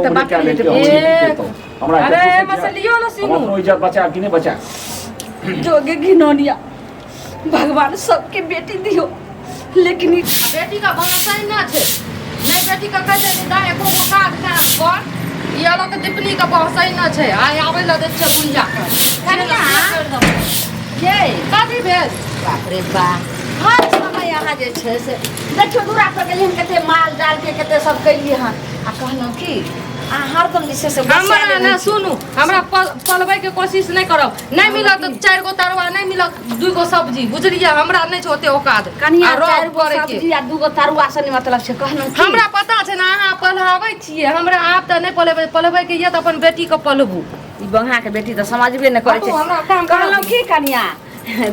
तो बात क्या लेके हमरा अरे मसलियो लो सिनु हमरो इज्जत बचा कि नहीं बचा जोगे घिनौनिया भगवान सबके बेटी दियो लेकिन बेटी का भरोसा ही ना छे नहीं बेटी का कहते नहीं दा एको को काट कर ये लोग के दिपनी का भरोसा ही ना छे आय आवे ल दे छे बुंजा कर ये काटी भेज बाप रे बा हर समय यहाँ जे छे से देखियो दूरा पर गेली हम कते माल डाल के कते सब कैली हन आ कहलौ कि आ हरदम जे छे से हमरा ना सुनु हमरा पलबै के कोशिश नहीं करब नहीं मिलत तो 4 गो तरुआ नहीं मिलत 2 गो सब्जी बुझलिए हमरा नहीं छ ओते औकात कनिया 4 गो सब्जी आ 2 गो तरुआ से मतलब से कहलौ कि हमरा पता छे ना अहाँ पलहावे छिए हमरा आप त नहीं पलबै के ये त अपन बेटी के पलबू ई बंगा के बेटी त समझबे न करे छे हमरा काम कहलौ कि कनिया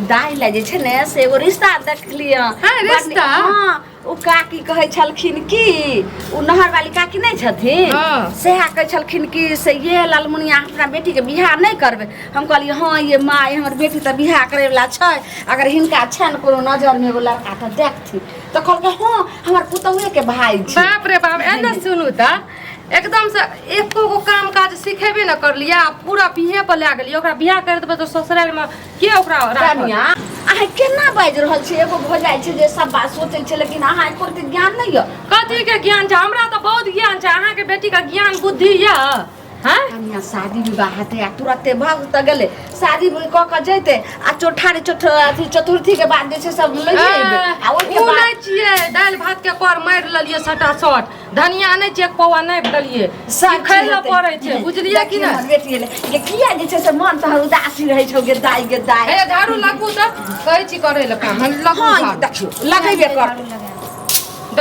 दाई ला जे छे ने से एगो रिश्ता देख लिया हां रिश्ता हां ओ काकी कहे छलखिन कि ओ नहर वाली काकी नहीं छथिन से कहे छलखिन कि से ये लालमुनिया अपना बेटी के बियाह नहीं करबे हम कहलिए हां ये माय हमर बेटी त बियाह करे वाला छै अगर हिनका छन कोनो नजर में एगो लड़का त देखथि त कहलके हां हमर पुतौए के भाई छै बाप रे बाप एना सुनु त एकदम से एको गो काम काज सिखेबे न कर लिया पूरा बिहे पर ला गेलिए ओकरा बियाह कर देबे त ससुराल में के ओकरा रानिया आहा केना बाज रहल छी एगो भ जाय छै जे सब बात सोचै छै लेकिन आहा एको के ज्ञान नहीं य कथि के ज्ञान छै हमरा त बहुत ज्ञान छै अहाँ के बेटी का ज्ञान बुद्धि य हां कनिया शादी विवाह हेते आ तुरंते भाग त गेले शादी क के जैते आ चौठारी अथी चतुर्थी के बाद जे छै सब लइ जेबे आ ओइ के बाद नहीं छिए दाल भात के कर मार ललिए सटा सट धनिया नहीं चेक पवा नहीं दलिए सिखै ल पड़ै छै बुझलिए कि ना बेटी ले किया जे छै से मन त उदासी रहै छौ गे दाई हे झाड़ू लगू त कहै छी करे ल काम हम लगू हां देखियो लगैबे कर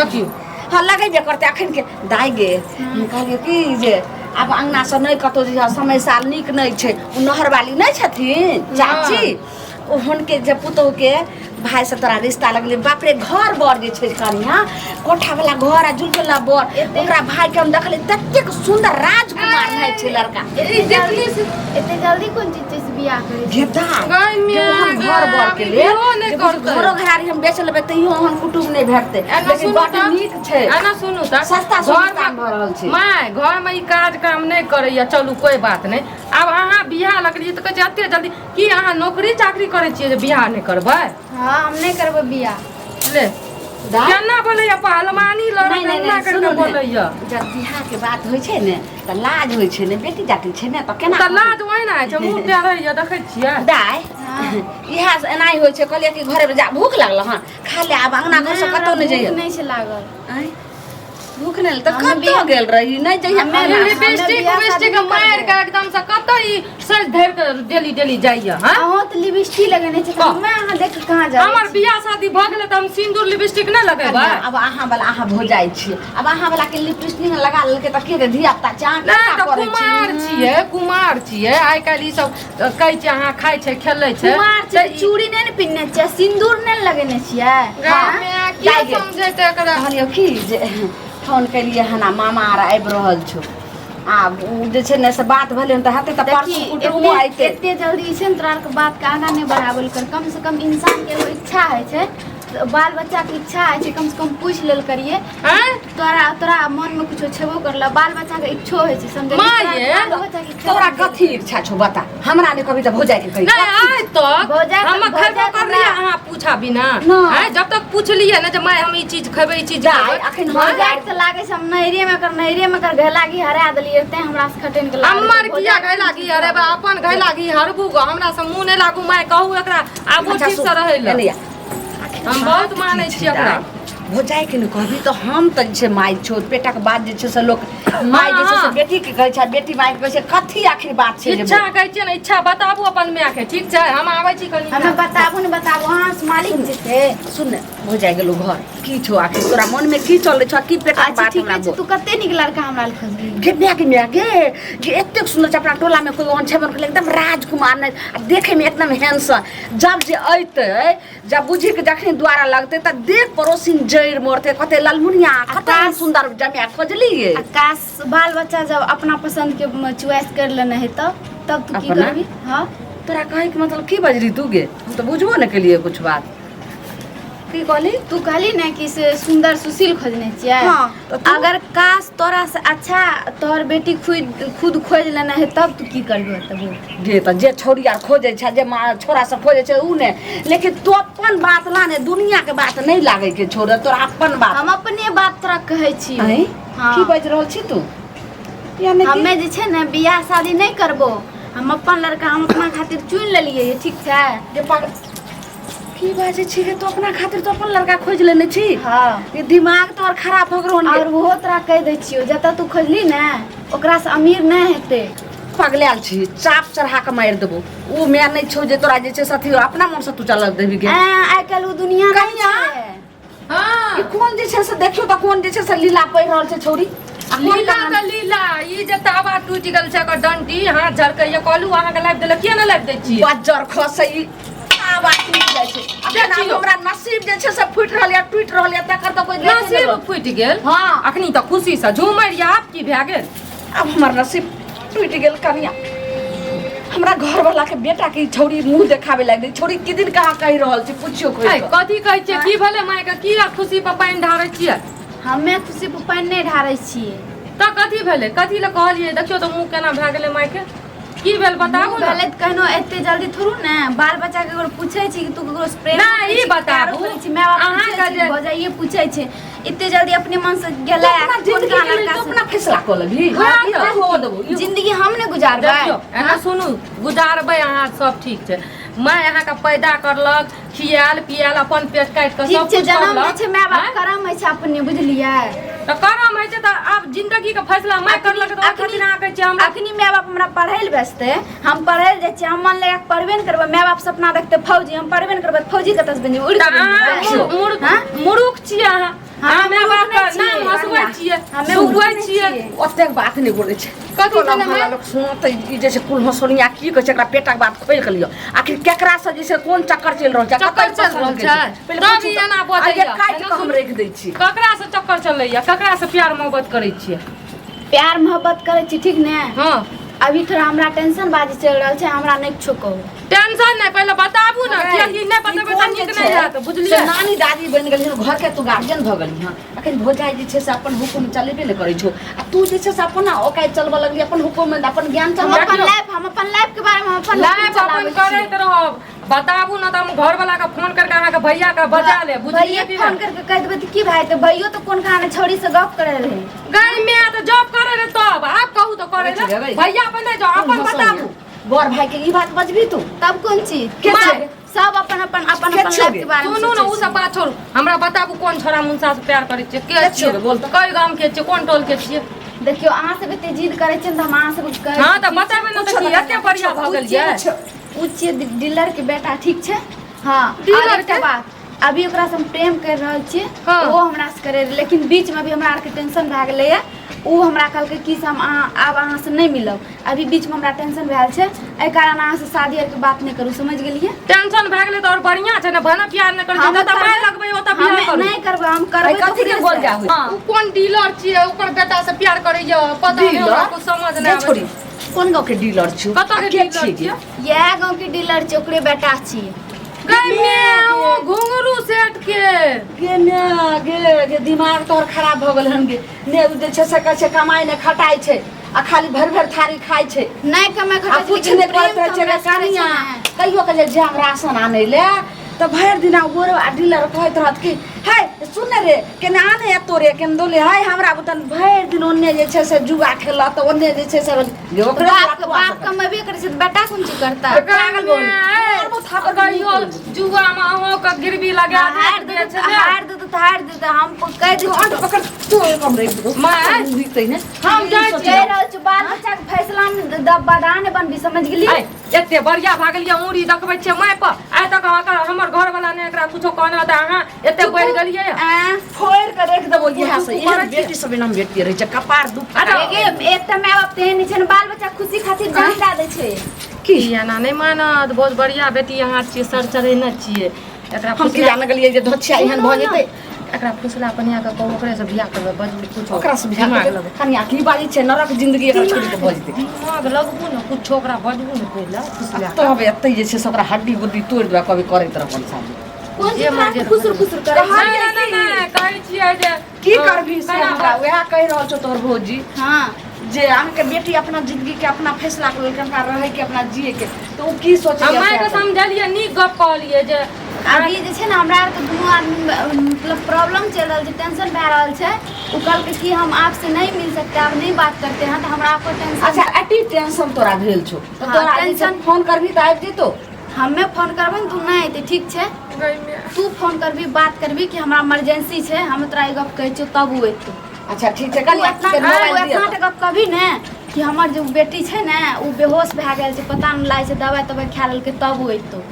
देखियो हां लगैबे करते अखन के दाई गे हम कहलिए कि जे अब अंगना से नहीं कतो जे समय साल निक नहीं छै उ नहर वाली नहीं छथिन चाची ओहन के जे पुतौ के भाई से तोरा रिश्ता लगले बाप रे घर बर जे छै कनिया कोठा वाला घर आ जुलजुला बर ओकरा भाई के हम देखले ततेक सुंदर राजकुमार है छै लड़का देखली से एते जल्दी कोन चीज से बियाह करे घेदा गाय में हम घर बर के ले नहीं करते घरो घरारी हम बेच लेबे तइयो हम कुटुम नहीं भेटते लेकिन बड नीक छै एना सुनु त सस्ता सुविधा भ रहल छै माय घर में ई काज काम नहीं करैया चलू कोई बात नहीं अब अहाँ बियाह लगलिए त कहै एते जल्दी की अहाँ नौकरी चाकरी करे छिए जे बियाह नहीं करबै हां हम नहीं करबै बियाह ले केना बोलैया पहलवानी लड़ना करके बोलैया जब बियाह के बात होय छै ने त लाज होय छै ने बेटी जाति छै ने त केना त लाज होय ना छै मुंह पे रहैया देखै छियै दाय इहा से एनाही होय छै कहलिए कि घरे में जा भूख लागल हां खा ले अब अंगना घर से कतो नहीं जइए नहीं से लागल भूख नहीं त कतो गेल रही नहीं जइए लिपस्टिक मार के एकदम से कतो ई सर धर के डेली जाइया हां हां त लिपस्टिक लगेने छै मैं अहाँ देख कहां जा हमर बियाह शादी भ गेले त हम सिंदूर लिपस्टिक न लगेबै अब अहाँ वाला अहाँ भ जाय छी अब अहाँ वाला के लिपस्टिक लगा लेके त के धिया पुता चाह ना त कुमार छिए आइ काल ई सब कहै छै अहाँ खाइ छै खेलै छै कुमार छै चूड़ी नहीं न पिन्ने छै सिंदूर नहीं लगेने छियै हां क्या समझै त एकरा कहलियो की जे फोन केलिए हना मामा आर आबि रहल छौ आ जे छै ने से बात भेलै त हाथे त परसू कुटुम आइते एते जल्दी से तोरा के बात के आगा नहीं बढ़ावल कर कम से कम इंसान के इच्छा है छै बाल बच्चा के इच्छा है कम से कम पूछ लेल करिए तोरा मन में कुछ छेबो करला बाल बच्चा के इच्छो है समझे बाल बच्चा के तोरा कथि इच्छा छौ बता हमरा ने कभी त भौजाई के कहि नहीं आज तक हम खैबो कर लिया अहाँ पूछा बिना है जब तक पूछ लिए ना जे मैं हम ई चीज खैबे ई चीज जाय अखन हो जाय त लागे हम नहरे में कर घला की हरा दलिए ते हमरा से खटेन के हमर किया घला की अरे बा अपन घला की हरबू गो हमरा से मुंह नहीं लागू मैं कहू एकरा आबू ठीक से रहै ले हम बहुत मानै छी एकरा भौजाई के न कहबी तो हम त जे माय छोट बेटा के बात जे छै से लोग माय जे छै से बेटी के कहै छै बेटी माय के कहै छै कथि आखिर बात छै इच्छा कहै छै ने इच्छा बताबू अपन माय के ठीक छै हम आबै छी कनी हमें बताबू हां मालिक जे छै सुन भौजाई गेलो घर की छौ आखिर तोरा मन में की चलै छ की पेटा के बात हमरा तू कते निक लड़का हमरा ल खोजली गे म्या गे जे एतेक सुंदर छै अपना टोला में कोई ओहन छेबन के एकदम राजकुमार ने देखे में एकदम हैंडसम जब जे अइते जब बुझी के जखनी द्वारा लगते त देख पड़ोसिन जैर मोरते कते लालमुनिया कते सुंदर जमिया खोजलिए आकाश बाल बच्चा जब अपना पसंद के चॉइस कर लेना है तब तू की करबी हां तोरा कहे के मतलब की बजरी तू गे हम तो बुझबो न केलिए कुछ बात की कहली तू कहली ना कि से सुंदर सुशील खोजने छियै। हाँ, तो तू- अगर काश तोरा से अच्छा तोहर बेटी खुद खोज लेना है तब तू की करबो तब। जे त जे छोरी आर खोजे छै जे माँ छोरा सब खोजे छै उ ने, लेकिन तू अपन बात ला ने, दुनिया के बात नहीं लागे के छोड़, तोरा अपन बात। हम अपने बात तोरा कहै छी। हैं हाँ। की बाज रहल छी तू? यानी हमे जे छै ने बियाह शादी नहीं करबो, हम अपन लड़का हम अपना खातिर चुन लेलिए, ठीक छै। जे पागल की बाजे छी के तू अपना खातिर तो अपन लड़का खोज लेने छी। हाँ। ये दिमाग तोर खराब हो गेल और वो तोरा कह दै छियो जतऽ तू खोजली ने ओकरा से अमीर नहीं हेते। पगलाल छी, चाप चढ़ा के मार देबो। उ मैं नहीं छौ जे तोरा जे छै साथी अपना मन से तू चल देबी के। आइ काल्हि वो दुनिया नहीं कनिया? छै। हाँ ई कोन जे छै से देखियो त कोन जे छै से लीला पढ़ रहल छै छौरी। आ कोन लीला कहानी? के लीला ई जे तावा टूटि गेल छै एकर डंटी हाथ झरकैया कहलू अहाँ के लाइव देलक किया न लाइव दै छियै। बज्जर खसई आवा टूट जाय छै। अब ना देखियो। हमरा नसीब जे छै से फुट रहल या टूट रहल या तकर त कोई देखे नसीब नहीं। फुटि गेल। हाँ। अखनी तऽ खुशी से झूमर या आप की भए गेल। अब हमर नसीब टूट गेल कनिया। हमरा घर वाला के बेटा के छौरी मुंह देखावे लाग दै। छौरी की दिन कहाँ कहि रहल छै पूछियो ऐ कोई। कथी कहै छियै की भेलै माय के की खुशी पर पानि ढारै छियै हमे खुशी पर पानि नहीं ढारै छियै। तऽ कथी भेलै कथी लए कहलियै देखियो तऽ मुंह केना भए गेलै माय के की भेल बताबू ने। भेलै कहनो एते जल्दी थोड़ू ने बाल बच्चा के ककरो पूछै छी कि तू ककरो से प्रेम नहीं, करै ई छी, बताबू। प्यारो करै छी, माय बाप अहाँ पूछै का छी, जे- भौजाइये पूछै छै एते जल्दी अपने मन से गेलै अपना जिंदगी के लेल तो अपना फैसला कर लेबी। हाँ, ई तो। नहीं हो देबो। जिंदगी हम ने गुजारबै। देखियो एना सुनू गुजारबै अहाँ सब ठीक छै। माय अहाँके पैदा करलक खियाल पियाल अपन पेट काटि कऽ ठीक सब छै कुछ जन्म दै करलक छै माय बाप हैं? करम होइ छै अपने बुझलियै। तऽ करम होइ छै तऽ आब जिंदगी के फैसला माय करलक तऽ ओहि खातिर अहाँ कहै छियै हमरा अखनी माय बाप हमरा पढ़ै लए भेजते हम पढ़ै लए जाइ छियै हम मन लगा पढ़बे ने करबै माय बाप सपना देखते फौजी हम पढ़बे ने करबै फौजी कतऽ से बनि जेबै उड़ि तऽ कऽ बनि अहाँ जेबै। हाँ? मुरुख छियै अहाँ हाँ, अहाँ माय बाप मुरुख के नहि नाम हँसबै छियै, छियै हमे सुखबै मुरुख नहि छियै छियै। ओतेक बात नहीं बोले छै। कथी कहलक भेलै हमरा माय? लोग सुनत ई जे छै कुल हंसोनिया की कहै छै एकरा पेटक बात खोल के लियो। आखिर केकरा से जे छै कोन चक्कर चल रहल छै चक्कर कतऽ चलि रहल पसंद छै? पहिले तब पूछू ई तऽ। एना आ बजैया। ये काटि एना के हम सुन- रख दै छी। ककरा से चक्कर चलैया ककरा से प्यार मोहब्बत करै छियै। प्यार मोहब्बत करै छी ठीक ने। हाँ अभी थोड़ा हमरा टेंशन बाजी चल रहल छै हमरा नहीं कुछो कहू। टेंशन नहीं पहले बताबू ना अरे, कियाकि नहीं ई बतेबै कोन तऽ नीक जे नहीं छै, हैत से बुझलियै। नानी दादी बनि गेली हन घर के तू गार्जियन भ गेली हन अखन भोजाई जे छै से अपन हुकुम चलेबे ने करै छौ आ तू जे छै से अपन औकात चलबऽ लगली अपन हुकुम में अपन ज्ञान हम चलबऽ अपन लाइफ के बारे में अपन लाइफ अपन करैत रहब बताबू ना तऽ हम घर वाला के फोन करके अहाँके भैया के बजा ले बुझलियै भैया कि फोन करके कह देबै तऽ की भाई तऽ भैयो तो कोन कहां छौड़ी से गप करे रहे। गई में तो जॉब करे रे तब आप कहू तो करे अच्छा, रे गई। भैया अपन नहीं जाओ अपन बताबू। बड़ भाई के ई बात बजबी तू तब कौन चीज के माय, छेबे? सब अपन अपन अपन के अपन लाइफ छेबे? के बारे में सुनू ना उ सब बात छोड़ू हमरा बताबू कोन छोरा मुंसा से प्यार करै छियै के के छियै छेबे? बोल तऽ। कई गाम के छियै कोन टोल के छियै। देखियो अहाँ सब एते जिद करे छियै त हम अहाँ सब कहै हाँ छी तऽ कि बताबे ना पूछो तऽ ना, एते बढ़िया पूछो, भ गेल पूछिए, ये पूछो। उ छियै डीलर के बेटा ठीक छै। हाँ डीलर और एकटा के? बात अभी ओकरा से हम प्रेम कर रहल छियै हाँ। वो हमरा से करे रहे, लेकिन बीच में भी हमरा आर के टेंशन भए गेलै है उ हमरा कहलकै कि से हम आब अहाँ से नहीं मिलब अभी बीच में हमरा टेंशन भेल छै एहि कारण अहाँ से शादी आर के बात नहीं करू समझ गेलियै। टेंशन भए गेलै तऽ और बढ़िया छै ना भने प्यार नहीं करै हम छै तऽ पाइ लगबै ओतऽ हम बियाह करू। नहीं करबै हम करबै अरे कथी के बोल जा हुई? उ कोन डीलर छियै ओकर बेटा से प्यार करैया पता नहीं डीलर? हमरा कुछ समझ नहीं जे आबै छोड़ी छै। कोन गाँव के डीलर छियो कतऽ के के डीलर छियै छियै? यह गांव के डीलर छै ओकरे बेटा छियै। गई में ओ घुंघरू सेट के गे ने गे दिमाग तोहर खराब भ गेल हन गे ने उ जे छै से कहै छै कमाई ने खटाई छै आ खाली भर भर थारी खाई छै नहीं कमे आ खटा कुछ ने करते छै रे कनिया कहियो के जे जाम राशन आनै ले तो भर दिना गोरो आ डीलर कहैत रहत कि हे सुन रे केने आने एतो रे केने दोले हे हमरा बुतन भर दिन ओन्ने जे छै से जुआ खेलत त ओन्ने जे छै से गे ओकरे बाप कमेबे करे छै त बेटा कोन चीज करता पागल बोल कहियो जुआ में अहों के गिरवी लगा हार दे तो हार दे तो हार दे तो हम कह दे अंट पकड़ तू कम रे मैं दिखते ने हम जाइ कह छियै रहल छी बाल बच्चा के फैसला में दबदा ने बनबी समझ गेली। आइ एते बढ़िया भागलिए उंगली देखबै छियै माय पर आइ तक हमर घर वाला ने एकरा कुछो कहना त अहाँ एते बढ़ गेलिए फोड़ के रख देबो इहा से इहा बेटी सब नाम बेटी रहे छै कपार दुख एकटा माय बाप तेहन छै ने बाल बच्चा खुशी खातिर जान दे दै छै की एना नहीं मानत बहुत बढ़िया बेटी अहाँ छियै सर चढ़ेने छियै एकरा हम की जान गेलिए जे धोछिया एहन भ जेतै एकरा फुसला पनिया के कहू ओकरे से बियाह करबै बजू कुछो ओकरा से बियाह दिमाग करबै लगबै कनिया की बारी छै नरक जिंदगी एकरा छोड़ के भ जेतै दिमाग लगबू ने कुछो ओकरा बजबू ने पहिले फुसला तो हबे एतै जे छै से ओकरा हड्डी गुड्डी तोड़ देबा कभी करैत रह अपन साथ कौन जे मर जे खुसुर खुसुर करे कहाँ नहीं नहीं नहीं कहै छियै जे की करबी से हमरा वएह कहि रहल छौ तोहर भौजी हां जे अहाँके बेटी अपना जिंदगी के अपना फैसला कर लेलकै हमरा रहे के अपना जिए के तो उ की सोचे हम माय के समझलिए नीक गप कहलिए जे अभी जे छै ने हमरा आर के दुनू आदमी मतलब प्रॉब्लम चल रहल छै, टेंशन भए रहल छै। उ कल के कि हम आपसे नहीं मिल सकते, आप नहीं बात करते हैं, तो हमरा आपको टेंशन। अच्छा एटी टेंशन तोरा भेल छौ तो हाँ, तोरा टेंशन। टेंशन फोन करबी त आबि जेतो। हमें फोन करबे तू नहीं एते ठीक छै, तू फोन करबी बात करबी कि हमरा इमरजेंसी छै, हम तोरा ई गप कहै छियौ तब उ एतौ। अच्छा ठीक छै, कल इतना मोबाइल दिया इतना गप कभी ने कि हमर जो बेटी छै ने उ बेहोश भए गेल छै, पता नहीं लागे छै, दवाई तवाई खा लेलकै तब उ एतौ।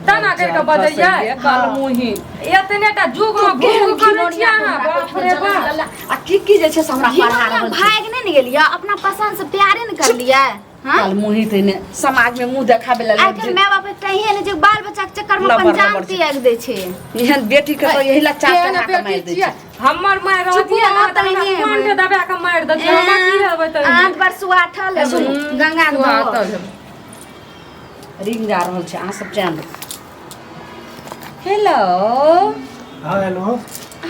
तना करके बजैया काल मुही एतने टा जुग में घूम के छिया बाप रे बाप। आ की जे छै से हमरा पढ़ा रहल छै। भाग नहीं गेलियै, अपना पसंद से प्यारे न कर लिया। हां काल मुही तने समाज में मुंह देखाबे ला आखिर माय बाप कहिए ने जे बाल बच्चा के चक्कर में अपन जान त्याग दे छै। एहन बेटी के तो यही ला चाप केहन के मार बेटी दे छियै छै। हमर माय रहती है ना त हमरा फोन के दबा के मार दे छै, हमरा की रहबै त आंत पर सुआठा ले गंगा नहाओ। रिंग जा रहल छै, अहाँ सब जान। हेलो हाँ हेलो।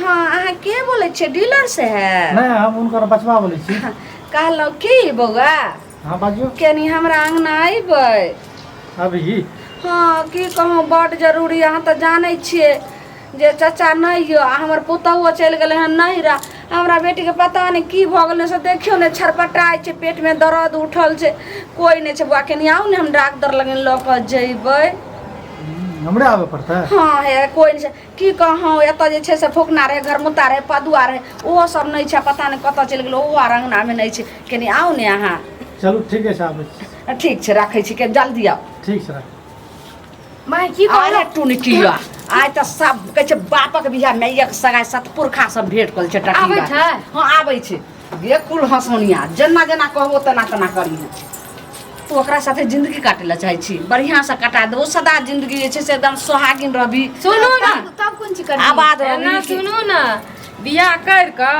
हाँ अहाँ के बोले छियै, डीलर से है? नहीं हम उनकर बचवा बोले छी। कहलो की बौआ हाँ बाजियो। केनी हमरा अंगना अइबै? अभी हाँ की कहूँ बड जरूरी, अहाँ तो जाने छियै जे चाचा नहीं यो, आ हमर पुतहुओ चलि गेलै हन नहिरा। हमरा बेटी के पता नहीं की भऽ गेलै से देखियो ने, छरपटाइ छै, पेट में दर्द उठल छै, कोई नहीं छै। बुआ केनी आउ ने, हम डॉक्टर लग लऽ कऽ जइबै। हमरे आवे पड़ता है। हाँ है कोई नहीं छै। की कहूँ एतऽ जे छै से फुकना रहे, घरमुत्ता रहे, पदुआ रहे, ओहो सब नहीं छै, पता नहीं कतऽ चलि गेलै, ओहो अंगना में नहीं छै। केनी आउ ने अहाँ। चलू ठीक है साहब। ठीक छै राखै छी, के जल्दी आउ। ठीक सर। माय की अरे टुनकिया आइ त सब कहै छै बापक बियाह में एक सगाई सतपुरखा सब भेट कल छै टटिया। आबै छै? हाँ आबै छै। ये कुल हंसोनिया जेना जेना कहबो तना तना करी। तू ओकरा साथे जिंदगी काटे ला चाहै छी, बढ़िया से कटा दे, सदा जिंदगी जे छै से एकदम सोहागिन रहबी। सुनू ना तब कोन चीज कर आबाद ना रहबी। सुनू ना, बियाह कर के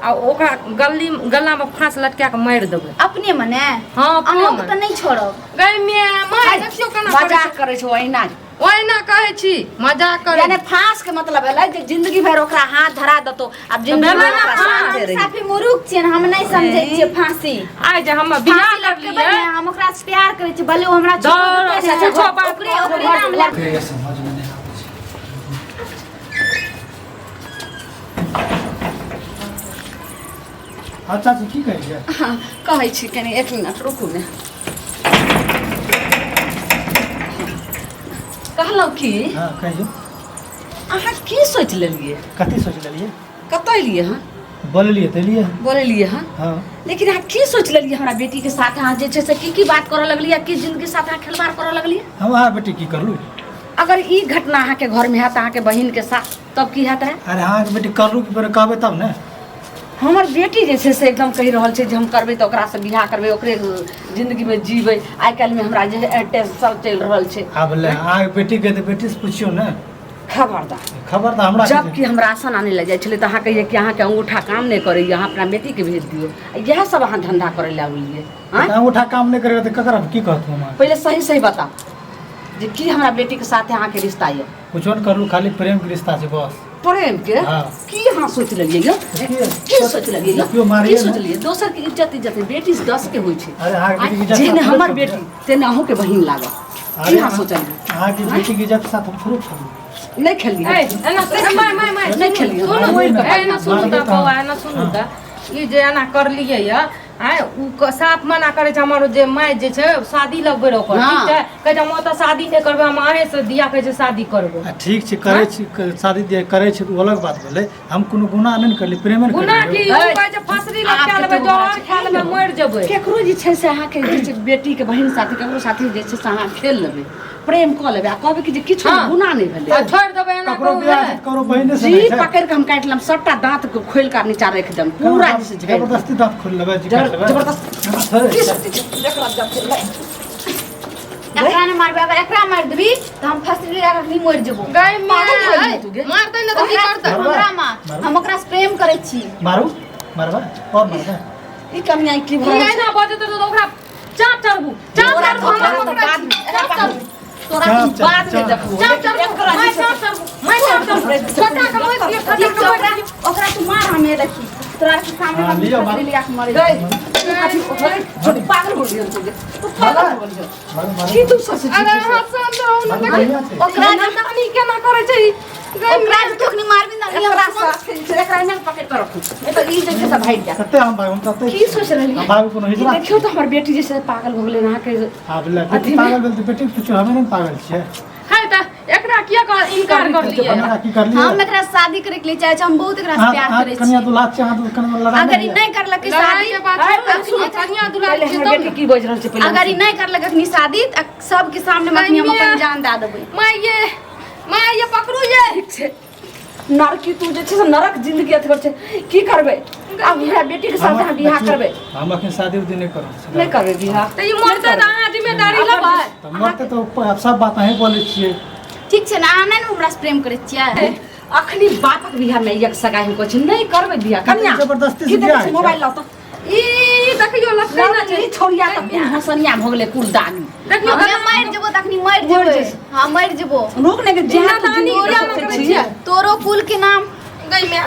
आ ओकरा गला में फांस लटका के मार देबै अपने मने। हाँ अपने अहाँ मन। तो नहीं छोड़ब। गई में माय देखियो केना मजाक करे छै ओहिना। ओहिना कहै छी मजाक करे। यानी फांस के मतलब भेलै जे जिंदगी भर ओकरा हाथ धरा देतो, अब जिंदगी भेलै भर ना ओकरा फांस। साथे रही। साफी मुरुक छियै, हम नहीं समझै छियै फांसी। आइ जे हम बियाह फांसी कर लटके लिए बने, हम ओकरा से प्यार करै छी, भले ओ हमरा दौड़, छोड़ दे, छो बात ओकरे ओकरे नाम ले। ये समझ में नहीं आवे छै। अच्छा जी की कहिए? हाँ कहै छी, कनी एक मिनट रुकू ने। कहलहुँ की हाँ कहियो। अहाँ की सोचि लेलियै? कथी सोच लेलिए? कतऽ एलियै हँ? बोललिए तेलिए। बोललियै हँ, हाँ लेकिन अहाँ की सोचि लेलियै हमरा बेटी के साथ? अहाँ जे छै से की बात करऽ लगलियै, की जिंदगी साथ अहाँ खिलवाड़ करऽ लगलियै? हम अहाँ बेटी की करलू? अगर ई घटना अहाँके घर में हैत अहाँके बहिन के साथ, तब की हैत रहे? अरे अहाँ के बेटी करलू कि पर कहबे तब ने। हमर बेटी जे छै से एकदम कहि रहल छै जे हम करबै तऽ ओकरा से बियाह करबै, ओकरे जिंदगी में जीबै। आइ काल्हि में हमरा जे टेंशन चलि रहल छै। अब ले अहाँ के बेटी के तो बेटी से पूछियो ने। खबरदार खबर तो हमरा जब कि हम राशन आने लग जाइ छलै तऽ अहाँ कहिए कि अहाँके अंगूठा काम नहीं करैए, अहाँ अपना बेटी के भेज दियौ। इएह सब अहाँ धंधा करे ला आबलियै? अंगूठा काम नहीं करेगा तो ककरा की कहत हम? पहले सही सही बताओ जे की हमरा बेटी के साथ अहाँ के रिश्ता ये? कुछ और करलू, खाली प्रेम के रिश्ता छै बस। प्रेम के हाँ। की अहाँ सोच लेलियै यो? की सोच लेलियै यो? क्यों मारिए की ना? सोच लेलियै? दोसर के इज्जत बेटी से 10 के होइ छै। अरे अहाँ के बेटी के इज्जत जेने साथ हमर थोड़े बेटी छोड़बै। तेने अहूँ के बहिन लागत। की अरे अहाँ सोचलियै? अहाँ के बेटी के इज्जत के साथ हम थोड़े छोड़ू। नहीं खेलिए ए एना माय नहीं खेलिए। सुनू एना सुनू मार त देता। बौआ एना सुनू त ई जे एना करलियै या आइ उ साफ मना करे छै। हमर जे माय जे छै शादी लगबै रे ओकर, ठीक छै? कहै छै हम ओतऽ शादी नहीं करबै, हम अहे से दिया कहै छै शादी करबै। ठीक छै करे छी, शादी दिया करे छै तो अलग बात भेलै। हम कोनो गुनाह नहीं करली, प्रेम नहीं गुना की करली। उ कहै छै फसरी लटका लेबै, जहर खा लेबै, मर जेबै। केकरो जे छै से अहाँके जे छै बेटी के बहिन साथे केकरो साथे जे छै से अहाँ खेल लेबै, प्रेम कऽ लेबै, आ कहबै कि जे किछु हाँ। गुनाह नहीं भेलै। आ छोड़ देबै एना ककरो कहू बियाह है। छै, ककरो बहिने से जी नहीं छै। पकड़ के हम काट लेम, सबटा दांत को खोल कर नीचा रख देम, पूरा जैसे झगड़ जबरदस्ती दांत खोल लेबै, जी काट लेबै। जबरदस्त की सब चीज देखला जब चल एकरा ने मारबे, अगर एकरा मार देबी तो हम फसरी लगा के नहीं मर जेबो। गई पागल भऽ गेली में तू गे? मार दे ना त की करतै? हमरा मार, हम ओकरा से प्रेम करै छी। मारू मारबा और मारबा। ई कमियां की ई भऽ एना बजत त ओकरा चाप चढ़बू, चाप चढ़बू, हमरा पकड़ा छी, चाप चढ़बू। तोरा चल, की बाद चल, में देखबो चल चल मैं चल मैं चल छोटा का मोई के छोटा ओकरा तू मार हमें देखी तोरा के सामने हाँ, लियो, हम मार। लिया के मरे छोटी पागल हो गई तू पागल हो गई मार की तू सस अरे हाथ से अंदर मार ना बढ़िया छै। ओकरा तकनी के ना करे छै ओकरा तो तू मार भी ना एकरा साथ एकरा में पकड़ कर रखू ए तो ई जैसे सब भाई जा कते हम भाई हम कते की सोच रहली हम भाई कोनो हिजरा देखियो तो हमर बेटी जैसे पागल हो गेलै ना के हां बिल्ला बेटी पागल भेल त बेटी कुछ हमें नहीं पागल छियै है त एकरा किया कर इनकार कर लिए हमरा की कर लियो हम एकरा शादी करे के लिए चाहे हम बहुत एकरा से प्यार करे कन्या छी दुल्हा छै हां तो कन्या लड़ा अगर ई नहीं करलक लड़ाई शादी के बाद सुन कन्या दुलार पहले के हमर बेटी की बोझ रहल छै पहले अगर ई नहीं करलक अखनी शादी त सबके सामने मखनी हम अपन जान दे देबै मैं ये पकड़ू ये ठीक छै नरकी तू जे छै से नरक जिंदगी अथी कर छै की करबै अब हमरा बेटी के साथ हम बियाह करबै हम अखन शादी उदी नहीं करो नहीं करबै बियाह त ई मरते त अहाँ जिम्मेदारी लेबै त मरते तो अब सब बात अहीं बोलै छियै ठीक छै ना अहाँ नहीं हमरा से प्रेम करे छियै अखनी बापक बियाह में एक सगाई हम कहै छै नहीं करबै बियाह कन्या जबरदस्ती से की बियाह देखै छै मोबाइल लाउ त ई देखियो लटकै ना छै ई छोड़िया त हसनिया भ गेलै कुलदानी देखियो हम मर जेबो तखनी मर जेबै हां मर जेबो रुक ने के जेना तो दानी जिंदगी बियाह सोचै न करै छियै छियै तोरो कुल के नाम गई में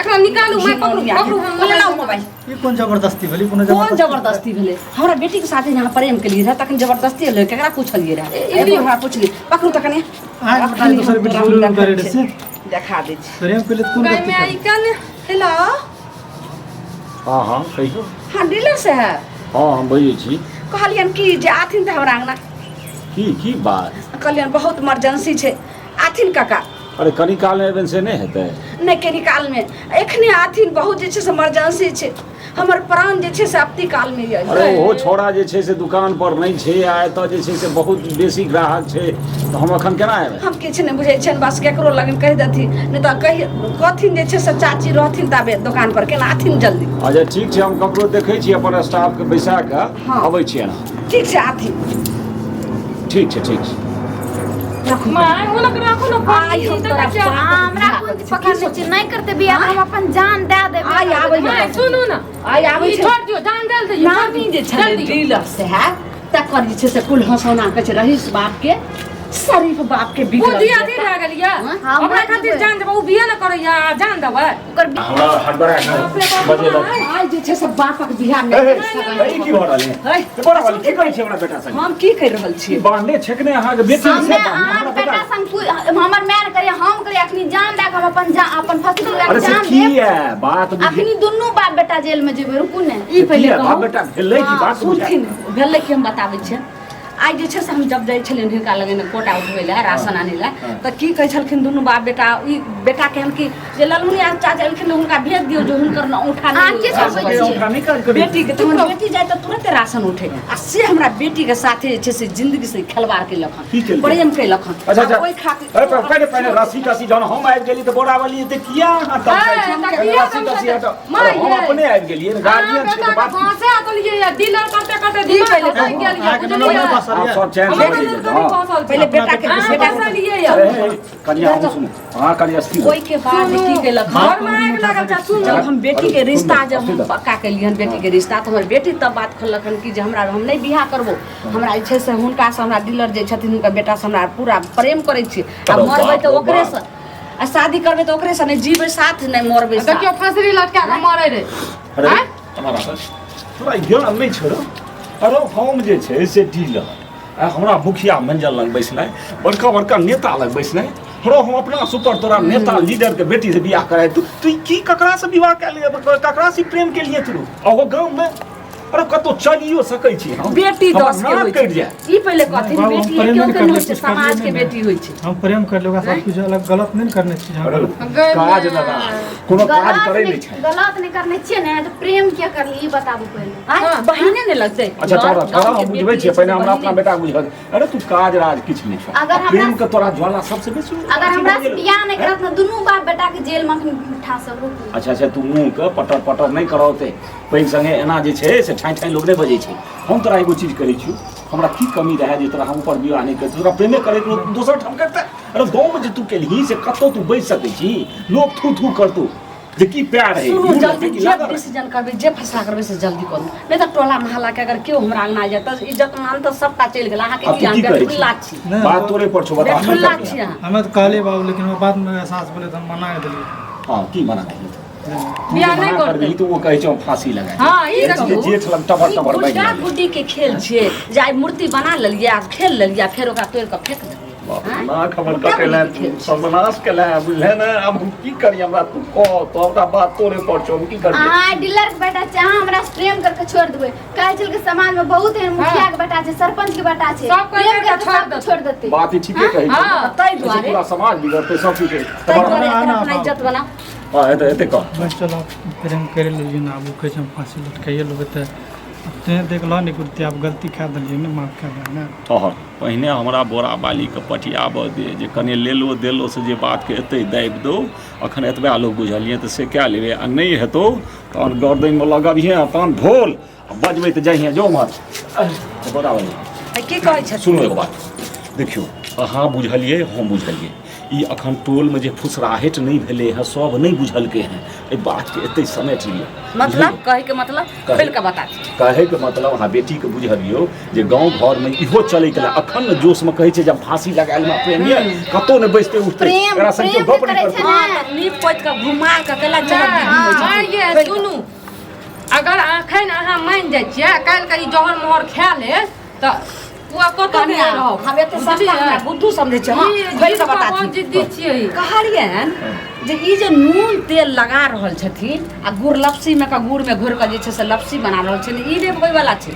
एकरा निकालू मैं पकड़ू हम ले लाउ मोबाइल ई कोन जबरदस्ती भेली कोनो कौन जबरदस्ती भेलै हमरा बेटी के साथे यहाँ प्रेम के लिए रहा तखन जबरदस्ती भेलै केकरा पूछलिए रहा एबो हमरा पूछली पकड़ू त कने आज बता दूसरे बेटी बोलू करे से देखा दै छी प्रेम के लिए कोन गई में आई कल हेलो हाँ हाँ कहियो हाँ डीलर से है हाँ हम बजै छी कहलियन कि जे आथिन त हमरा अंगना की बात कहलियन बहुत इमरजेंसी छै आथिन काका अरे कनी काल में एबन से नहीं हेतै नहीं के निकाल में एखने आथिन बहुत जे छै से इमरजेंसी छै हमर प्राण जे छै से अपती काल में ये अरे ओहो छोड़ा जे छै से दुकान पर नहीं छै आ एतऽ जे छै से बहुत बेसी ग्राहक छै तो हम अखन केना एबै हम किछु नहीं बुझै छियनि बस केकरो लगन कहि देथिन नहीं तो कहि कथिन जे छै से चाची रहथिन ताबे दुकान पर केना आथिन जल्दी अच्छा ठीक छै हम ककरो देखै छी अपन स्टाफ के बैसा के हाँ। अबै छियै ना ठीक छै आथिन ठीक छै मैं उनक राखो ना आई हम तोरा हमरा कुछ पकड़ने छी नहीं करते बियाह हम अपन जान दे देबै आई आबै मैं सुनू ना आई आबै ई छै छोड़ दियो जान दे दियो नानी जे छै डीलर से है तकर जे छै से कुल हंसौना के छै रहीस बाप के शरीफ बाप के वो बिगड़ल दिया छै। दी रह गेलिया हाँ, हमरा मैं खातिर देबै। जान देबो उ बिया न करैया जान देबै ओकर हमरा हड़बड़ा के बजे लग आई जे छै से बापक बियाह में ए की भ रहल है है ते बड़ा वाली की करै छी हमरा बेटा संग हम की कहि रहल छियै बांधे छकने अहाँ के बेटी हमे से अहाँ हमरा बेटा बेटा संग हमर मैन करे हम करे अखनी जान दे के हम अपन फसल अरे से जान की दे है बात बुझी अखनी दुनू बाप बेटा जेल में जेबै रुकू ने ई पहिले बाप कहू बेटा भेलै की बात बुझी सुनथिन भेलै कि हम बताबै छियै आइ जे छै से हम जब जाइ छलियनि हिनका लगन कोटा उठबै लए राशन आनै लए तऽ की कहै छलखिन दुनू बाप बेटा ई बेटा केहन कि जे ललमुनिया चाचा एलखिन हुनका भेज दियौ जो हुनकर औंठा अहाँ के सब अरे ओकरा नहीं कर बेटी के तो बेटी जाए तो तुरंत राशन उठे आ से हमरा बेटी के साथे जे छै से जिंदगी से खिलवाड़ के की लखन केलकै? प्रेम के लखन अच्छा अच्छा ओइ खातिर अरे पहले पहले राशि टासी जहन हम आबि गेली तऽ बोरा वाली एते किया अहाँ तब है, कहै छी? तऽ पहले किया राशि तब टासी से- हटाओ। माय अरे हम ये। अपने आबि गेलियै गार्जियन छै तऽ बात की? भाषा अतलिए या डीलर करते करते ई पहिले दिमाग कहू, गेलिए अहाँके बुझलिए नम्बर बस आप सब चैन से हमर बैठ नजर जाओ। कभी हाँ। फसल पहिले बेटा के अहाँ बेटा पैसा लिए या अरे कन्या हम सुनो हाँ कन्या स्थिर हो। ओइ के बाद जे की केलक घर में आग लागल छै सुन जब हम बेटी के रिश्ता जब हम अस्थिर। पक्का केलियन बेटी के रिश्ता तो हमर बेटी तब बात खोलखन कि जे हमरा हम नहीं बियाह करबो हमरा जे छै से हुनका से हमरा डीलर जे छथिन हुनका बेटा से हमरा पूरा प्रेम करै छी आ अरे मरबै बाप तऽ रे ओकरे बाप। से आ शादी करबै तऽ ओकरे से नहीं जीबै साथ नहीं मरबै साथ देखियो फसरी लटका के मरे रे अरे हैं? हमारा थोड़ा ज्ञान नहीं छोड़ो अरे हम जे छै से डीलर आ हमरा मुखिया मंजल लग बैसनाइ बड़का बड़का नेता लग बैसनाइ हरो हम अपना सुपर तोरा नेता लीडर के बेटी से बियाह कराए तू की ककरा से विवाह के लिए ककरा से प्रेम के लिए तू अहो गांव में अरे कतो चलियो सकै छी हम बेटी हमर दस के नाक होइ कटि छै जाए ई पहिले कहथिन बाबू, बेटी प्रेम क्यों नहीं के करने होइ छै कुछ करिए समाज के नहीं। बेटी होइ छै हम प्रेम कर लोगा सब कुछ अलग गलत नहीं करने चाहिए अरे हम काज लगा कोनो काज करे नहीं छै गलत नहीं करने छिए ने तो प्रेम क्या करली ई बताबू पहले आ बहिने ने लगतै अच्छा तोरा हम बुझबै छियै पहिने हमरा अपना बेटा बुझल अरे तू काज राज किछ नहीं छौ अगर हमरा- प्रेम के तोरा ज्वाला सबसे बेसी अगर हमरा से बियाह नहीं करत ना दुनू बाप बेटा के जेल में अखनी उठा सब रुकू अच्छा अच्छा तू मुंह के पटर पटर नहीं कराओते पैघ संगे एना जे छै से ठाई ठाई लोग नहीं बजै छै हम तोरा एगो चीज करै छी हमरा की कमी रहे जे तोरा हम ऊपर विवाह नहीं करते तोरा प्रेमे करे के दोसर ठाम करते अरे गाँव में जे तू केलही से कतौ तू बैस सकै छी लोग थू थू करतौ जे की प्यार है सुनू दूर जल्दी है कि जे लागल है। डिसीजन करबे जे फैसला करबे से जल्दी करू नहीं तो टोला मोहल्ला के अगर केओ हमरा अंगना जाए त इज्जत मान तो सबटा चलि गेल अहाँ के अब की तू की हम करै छी? बेठुल्ला छी नहीं, बात तोरे पर छो बता बेठुल्ला छी अहाँ हमें तो कहले बाबू लेकिन वो बाद में एहसास बोले तो हम मना कर दिलिए। हां की मना कही बियाह नहीं करते तो वो कहै छौ फांसी लगाए हाँ ई जे देखू जेठ लग टबर टबर बैठ गुड्डा गुड्डी के खेल छियै जे आइ मूर्ति बना लेलियै आ खेल लेलियै फिर ओकरा तोड़ के फेंक देलियै ना खबर का केला सर्वनाश केला बुझले ना अब हम की करी हमरा तू कह तो हमरा बात तोरे पर छौ हम की करी अहाँ डीलर के बेटा छै अहाँ हमरा से प्रेम करके छोड़ देबै काहे चल के समाज में बहुत एहन मुखिया के बेटा छै सरपंच के बेटा छै सब कोई प्रेम बेटा करके छोड़ सबके देतै। छोड़ देतै बात ही ठीके कही हाँ, ताहि ऐसे दुआरे पूरा समाज बिगड़ते सब चीज ताहि दुआरे ना, एकर ना, अपना ना। इज्जत बना हां एते कह बस चलो प्रेम करे लीजिए ना अब कहे हम फांसी लटकाइए लोगे तो ते देख लो नहीं कुछ आप गलती खा दिलिए ना माफ कर देना। तोहर पहिने हमरा बोरा बाली के पटियाबऽ दे जे कने लेलो देलो से जे बात के एते दाबि दो अखन एतबा लोग बुझलिए तऽ से क्या लेबे आ नहीं हेतौ तहन गर्दन में लगाबिहे अपन ढोल आ बजबै तऽ जइहे जो मत बोरा बाली आ की कहै छै सुनो एगो बात देखियो अहाँ बुझलिए हम बुझलिए ई अखन टोल में जे फुसराहट नहीं भेले है सब नहीं बुझलके हैं ए बात के एते समेट लियो मतलब कहे के मतलब कहे। खोल के बता दी कहे के मतलब अहाँ बेटी के बुझलियो जे गांव घर में इहो चले के अखन न जोश में कहे छै जब फांसी लगायल में प्रेम ये कतो ने बैसते उठते प्रेम- एकरा संग प्रेम गप के नहीं करे करते छै। हां त नीप पोत के घुमा के केला जगह हाँ, ये सुनू अगर अखन अहाँ मान जाइ छियै काल्हि के ई जहर मोहर खा ले तऽ ओ कतौ नहि कन्या रहब हम एते सस्ता हमरा बुद्धू समझे छै हां खोल के बता दी जिद्दी छियै ई। कहलियन जे ई जे नून तेल लगा रहल छथिन आ गुड़ लपसी में का गुड़ में घोर के जे छै से लपसी बना रहल छै ई रे होय वाला छै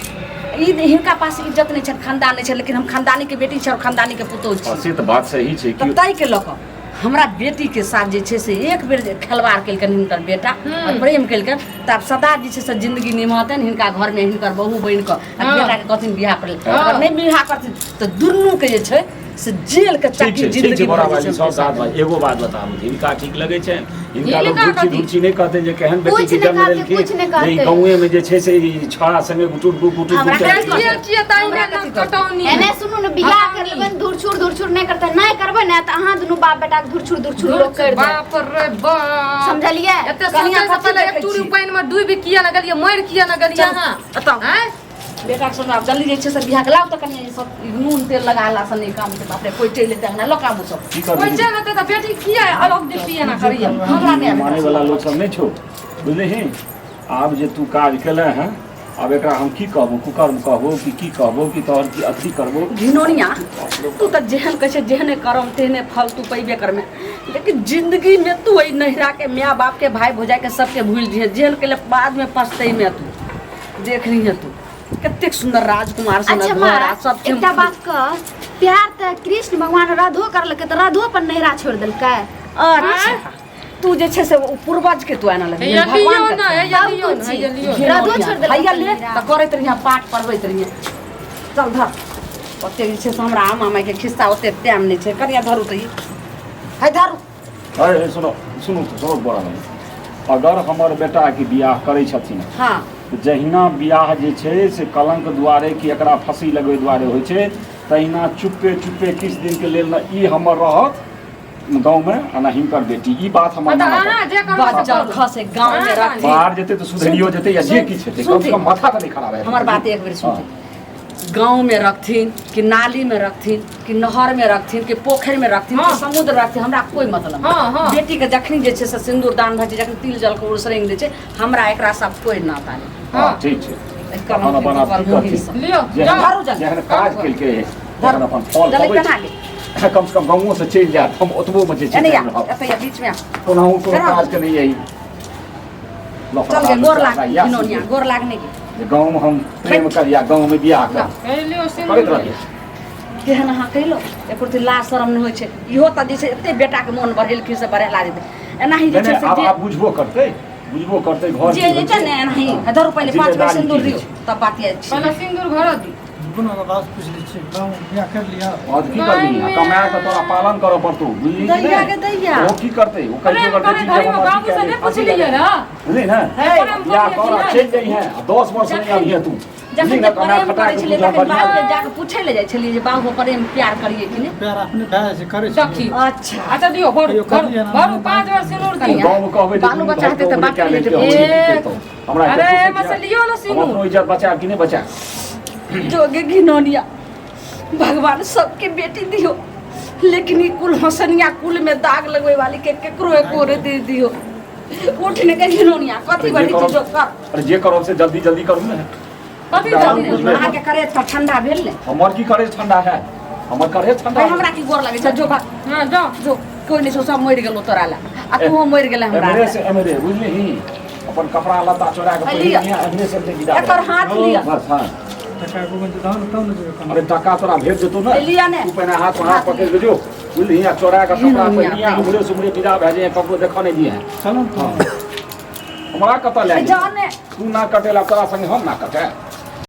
ई हिनका पास इज्जत नहीं छै खानदान नहीं छै लेकिन हम खानदानी के बेटी छै और खानदानी के पुतौह छी से तो बात सही छै तऽ कि ताहि के लऽ कऽ हमरा बेटी के साथ जे छै से एक बेर जे खिलवाड़ केलकन हिनकर बेटा और प्रेम केलकन तब सदा जे छै से जिंदगी निमहतन हिनका घर में हिनकर बहू बनि कऽ आ बेटा के कहथिन बियाह कर ले अगर नहीं बियाह करथिन तऽ दुनू के जे छै से जेल के ठीक चक्की छै ठीक जिंदगी छै बड़ा भर जे वाली छै सब साथ भाई एगो बात बताबू हिनका ठीक लगे छै हिनका लोग हिनका दुची कथी? दुची नहीं कहते जे केहन बेटी कुछ के नहीं जन्म कहते, लेलखिन कुछ नहीं जे कहते। ई गांवे में जे छै से ई छौड़ा संगे गुटुर गुटुर हमरा गुटुर कथी गुटुर छियै छियै तऽ हमरा एहिमे कथी ने कटौनी एने सुनू ने बियाह हाँ, कर लेबन धुरछुर नहीं करते नहीं करबे ना तो अहाँ दुनू बाप बेटा के धुरछुर लोग कर दे बाप रे बाप समझलिए एते कनिया सोचे से कथी पहले देखै एक चूड़ी छी? पानि में डूबि किया न गेलिए मरि किया न गेलिए चल, अहाँ बताउ। हैं बेटा के सुना जल्दी जे छै से बियाह के लाउ तऽ कनिया ई सब नून तेल लगाला से नहीं काम छै बाप रे कोई चलि एतै ना लकाबू सब की कोई करबे चल तऽ बेटी किया अलग दे पिए ना करिए हमरा नहीं माने वाला लोग सब नहीं छो बुझले ही आब जे तू काज केले हैं आब एकरा हम की कहबो कुकर्म कहबो कि की कहबो कि तोहर की अथी करबो घिनौनिया तू तऽ जेहन कहै छै जेहने करम तेहने फल तू पैबे करमे लेकिन जिंदगी में तू वही नहिरा के माँ बाप के भाई भौजाई के सबके भूल जिहे जेहन के लिए बाद में पछतै में तू देख रही है तू कतेक सुंदर राजकुमार अच्छा सुंदर माँ घर आ सबके एकटा बात कह प्यार त कृष्ण भगवान राधो करलकै त राधो अपन नैरा छोड़ देलकै अच्छा तू जे छै से ओ पूर्वज के तू आना लगे हैया लियो ना के हैया सब लियो कुछ ना हैया लियो छी। राधो छोड़ देलकै हैया ले नैरा। तऽ करैत रहिए पाठ पढ़बैत रहिए चल धर ओते जे छै से हमरा आमा माय के खिस्सा ओते टाइम नहीं छै करिया धरू तऽ है धरू अरे सुनो सुनो सुनो बड़ा भाई अगर हमर बेटा के बियाह करे छथिन हाँ तऽ जहिना बियाह जे छै से कलंक दुआरे कि एकरा फांसी लगबै दुआरे होइ छै तहिना चुपे चुपे किछु दिन के लेल ई हमर रहत गाँव में आ ना हिनकर बेटी ई बात हमर मतलब मानब अहाँ जे बच्चा करब खसे गांव में रख बाहर जेतै तऽ सुधरियो जेतै या जे किछु हेतै कम से कम माथा तऽ नहीं खराब हेतै हमार बात एक बेर सुन गांव में रखथिन कि नाली में रखथिन कि नहर में रखथिन कि पोखर में रखथिन कि समुद्र में रखथिन हमरा कोई मतलब हाँ, हाँ। बेटी के जखनी जे छै से सिंदूर दान भऽ छै जखन तिल जल के उड़सरेंग दै छै हमरा एकरा सब कोई नाता नहीं हाँ ठीक छै एकर अपन अपन आप की करथिन हम लियो जेहन धरू जल्दी। जेहन काज केलकै जेहन अपन फल जल्दी पबै बना छै ले कम से कम गाँवो से चलि जायत हम ओतबो में जे छै एने या टाइम रहब। एतै या बीच में आ। कोनाहु कोनो केना? काज के नहीं यही चल गे गोर लाग किनोनिया गोर लागने के गाँव में हम प्रेम करिया गाँव में बियाह कर है लियो करैत सिंदूर रहिए केहन अहाँ कहिलो एकुरती लाज शरम नहि होइ छै इहो तऽ जे छै एते बेटा के मोन बढ़ेलखिन से बढ़ेला जेतै एनाही जे नहीं छै नहीं से आप बुझबो करते घर जे जे छै ने एनाही धरू पहिले 5 बेर सिंदूर दियो तब बात ये पहले सिंदूर भर दी रुको ना बात पूछ ली छी गाँव बियाह कर लिया और की करबी कमाए के तोरा पालन करऽ पड़तौ बुझली कि दैया के नहीं दैया वो की करते वो कहीं प्रेम करते करे घड़ी में बाबू से नहीं पूछ लीजिए ना बुझली ना प्रेम या करिए कर कि चल जाई है 10 वर्ष नहीं आई है तू बुझली जखन ना तक कमाए प्रेम खटा करै के छलियै पूजा तखन बढ़िया बाबू के जाके पूछै ले जाइ छलियै जे बाबू प्रेम प्यार करिए कि नहीं प्यार अपने भाई से करे सखी छी अच्छा अच्छा दियो भर कहियो कर लिया ना, भर 5 बार सिंदूर तू दिया गांव में कहबे बालू बच्चा हेतै तऽ बात क्या लेतै। लेते हमरा अरे मसलियो ना हम सिंदूर अपनो इज्जत बचा कि नहीं बचा जोगे घिनौनिया भगवान सबके बेटी दियो लेकिन ई कुल हसनिया कुल में दाग लगवे वाली के केकरो एकोरे दे दियो उठने के घिनौनिया कथी बड़ी चीज कर अरे जे करब से जल्दी जल्दी करू ना कथी दाम जल्दी बुझबे। अहाँ के करे त ठंडा भेल ने हमर की करे ठंडा है हमर करे ठंडा भाई हमरा की गोर लगे छै जो भाग हां जाओ जो कोई नहीं सब मर गेलो तोरा ला आ तू मर गेले हमरा एमरे ला। से एमरे बुझली ही अपन कपड़ा लत्ता चोरा के लिया। पहिनिया एमरे से ले विदा एकर हाथ लिया बस हां टका को बंद दान तब न जो काम अरे टका तोरा भेज देतो ना लिया ने तू पहले हाथ पकड़ के जो बुझली ही चोरा के कपड़ा पहिनिया उमरे सुमरे विदा भेजे कपड़ो देखो नहीं दिए चलो हां हमरा कत ले जाने तू ना कटेला तोरा संगे हम ना कटे